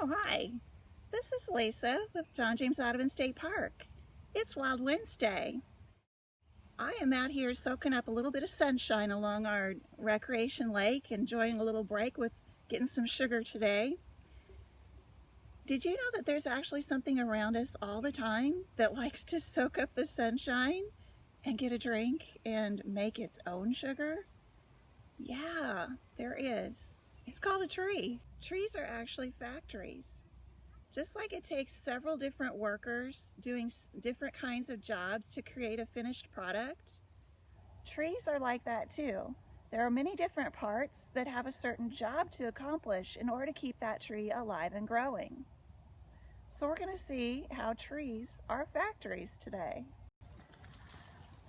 Oh, hi. This is Lisa with John James Audubon State Park. It's Wild Wednesday. I am out here soaking up a little bit of sunshine along our recreation lake, enjoying a little break with getting some sugar today. Did you know that there's actually something around us all the time that likes to soak up the sunshine and get a drink and make its own sugar? Yeah, there is. It's called a tree. Trees are actually factories. Just like it takes several different workers doing different kinds of jobs to create a finished product, trees are like that too. There are many different parts that have a certain job to accomplish in order to keep that tree alive and growing. So we're going to see how trees are factories today.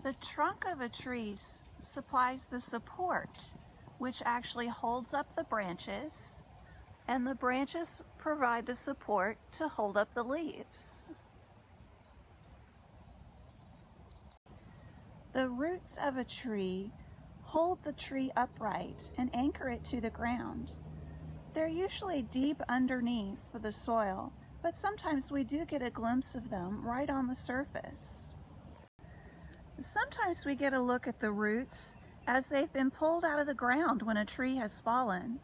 The trunk of a tree supplies the support, which actually holds up the branches, and the branches provide the support to hold up the leaves. The roots of a tree hold the tree upright and anchor it to the ground. They're usually deep underneath the soil, but sometimes we do get a glimpse of them right on the surface. Sometimes we get a look at the roots as they've been pulled out of the ground when a tree has fallen.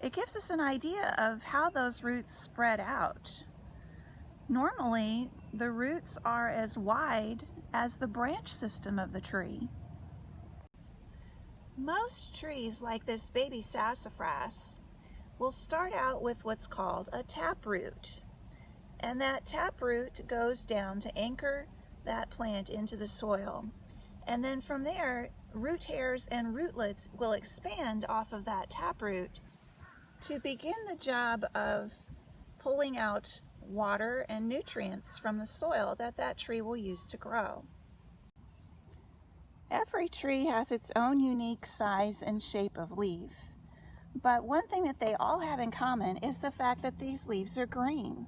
It gives us an idea of how those roots spread out. Normally, the roots are as wide as the branch system of the tree. Most trees, like this baby sassafras, will start out with what's called a taproot. And that taproot goes down to anchor that plant into the soil. And then from there, root hairs and rootlets will expand off of that taproot to begin the job of pulling out water and nutrients from the soil that tree will use to grow. Every tree has its own unique size and shape of leaf, but one thing that they all have in common is the fact that these leaves are green.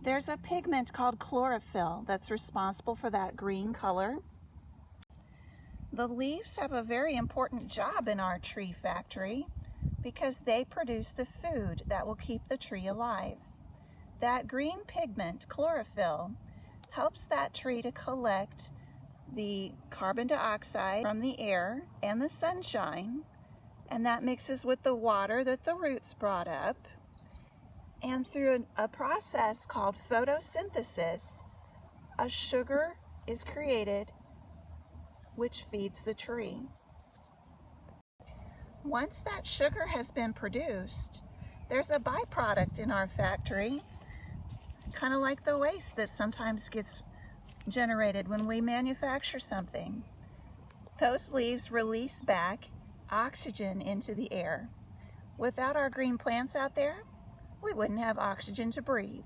There's a pigment called chlorophyll that's responsible for that green color. The leaves have a very important job in our tree factory because they produce the food that will keep the tree alive. That green pigment, chlorophyll, helps that tree to collect the carbon dioxide from the air and the sunshine, and that mixes with the water that the roots brought up. And through a process called photosynthesis, a sugar is created which feeds the tree. Once that sugar has been produced, there's a byproduct in our factory, kind of like the waste that sometimes gets generated when we manufacture something. Those leaves release back oxygen into the air. Without our green plants out there, we wouldn't have oxygen to breathe.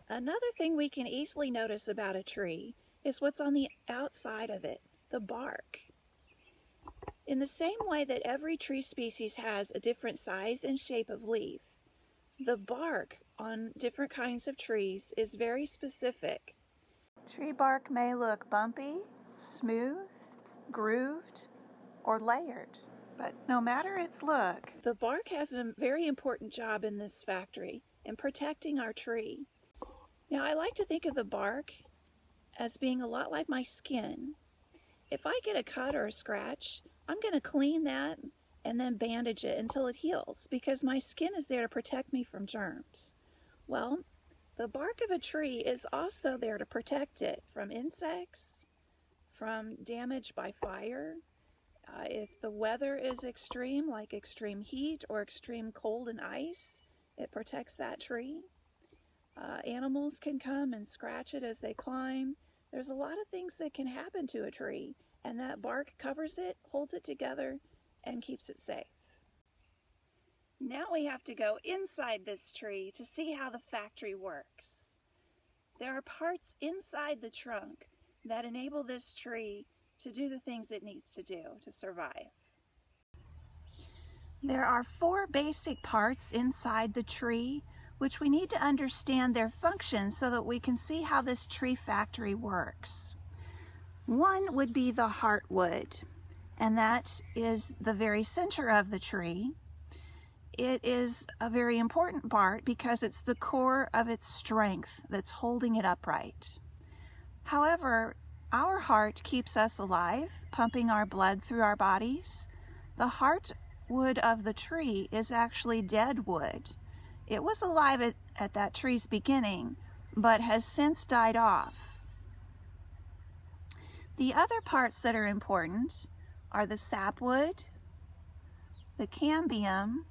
Another thing we can easily notice about a tree is what's on the outside of it, the bark. In the same way that every tree species has a different size and shape of leaf, the bark on different kinds of trees is very specific. Tree bark may look bumpy, smooth, grooved, or layered, but no matter its look, the bark has a very important job in this factory in protecting our tree. Now, I like to think of the bark as being a lot like my skin. If I get a cut or a scratch, I'm going to clean that and then bandage it until it heals because my skin is there to protect me from germs. Well, the bark of a tree is also there to protect it from insects, from damage by fire. If the weather is extreme, like extreme heat or extreme cold and ice, it protects that tree. Animals can come and scratch it as they climb. There's a lot of things that can happen to a tree, and that bark covers it, holds it together, and keeps it safe. Now we have to go inside this tree to see how the factory works. There are parts inside the trunk that enable this tree to do the things it needs to do to survive. There are 4 basic parts inside the tree which we need to understand their function so that we can see how this tree factory works. One would be the heartwood, and that is the very center of the tree. it is a very important part because it's the core of its strength that's holding it upright. However, our heart keeps us alive, pumping our blood through our bodies. The heartwood of the tree is actually dead wood. It was alive at that tree's beginning, but has since died off. The other parts that are important are the sapwood, the cambium,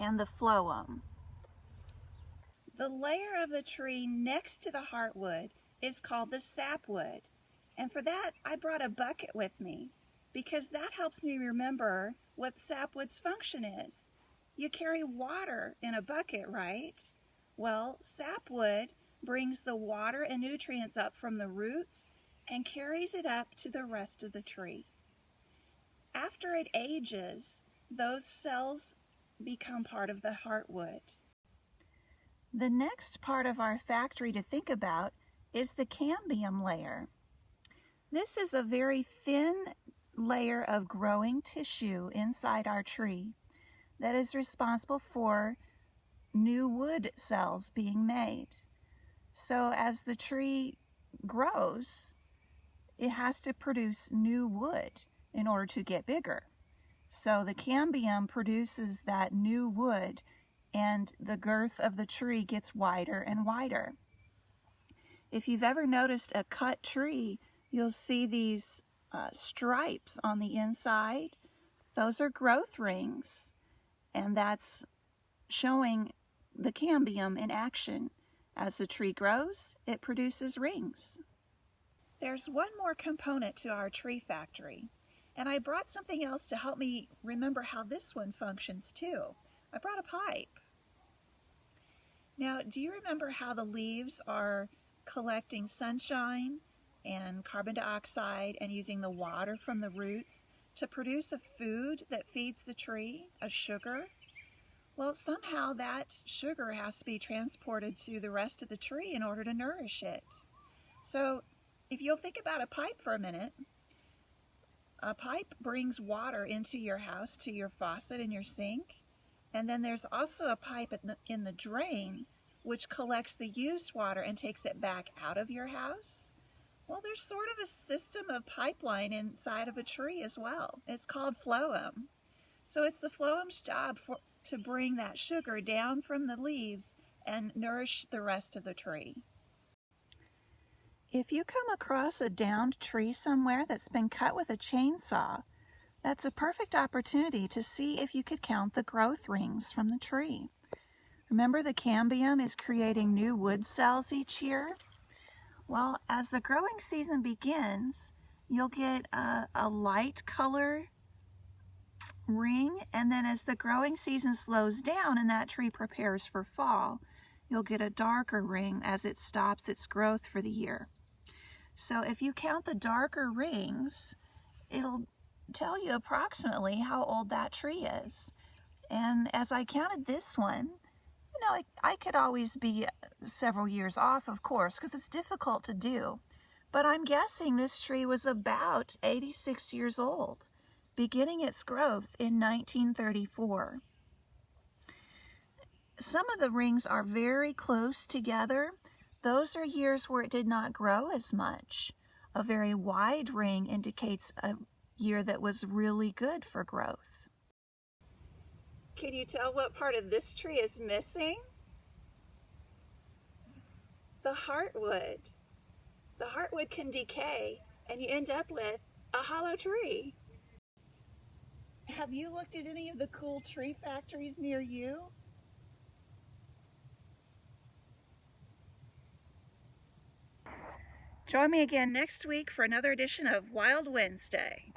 and the phloem. The layer of the tree next to the heartwood is called the sapwood, and for that I brought a bucket with me because that helps me remember what sapwood's function is. You carry water in a bucket, right? Well, sapwood brings the water and nutrients up from the roots and carries it up to the rest of the tree. After it ages, those cells become part of the heartwood. The next part of our factory to think about is the cambium layer. This is a very thin layer of growing tissue inside our tree that is responsible for new wood cells being made. So as the tree grows, it has to produce new wood in order to get bigger. So the cambium produces that new wood and the girth of the tree gets wider and wider. If you've ever noticed a cut tree, you'll see these stripes on the inside. Those are growth rings, and that's showing the cambium in action. As the tree grows, it produces rings. There's one more component to our tree factory, and I brought something else to help me remember how this one functions too. I brought a pipe. Now, do you remember how the leaves are collecting sunshine and carbon dioxide and using the water from the roots to produce a food that feeds the tree, a sugar? Well, somehow that sugar has to be transported to the rest of the tree in order to nourish it. So if you'll think about a pipe for a minute, a pipe brings water into your house to your faucet and your sink, and then there's also a pipe in the drain which collects the used water and takes it back out of your house. Well, there's sort of a system of pipeline inside of a tree as well. It's called phloem. So it's the phloem's job to bring that sugar down from the leaves and nourish the rest of the tree. If you come across a downed tree somewhere that's been cut with a chainsaw, that's a perfect opportunity to see if you could count the growth rings from the tree. Remember, the cambium is creating new wood cells each year? Well, as the growing season begins, you'll get a light color ring, and then as the growing season slows down and that tree prepares for fall, you'll get a darker ring as it stops its growth for the year. So if you count the darker rings, it'll tell you approximately how old that tree is. And as I counted this one, I could always be several years off, of course, because it's difficult to do. But I'm guessing this tree was about 86 years old, beginning its growth in 1934. Some of the rings are very close together. Those are years where it did not grow as much. A very wide ring indicates a year that was really good for growth. Can you tell what part of this tree is missing? The heartwood. The heartwood can decay and you end up with a hollow tree. Have you looked at any of the cool tree factories near you? Join me again next week for another edition of Wild Wednesday.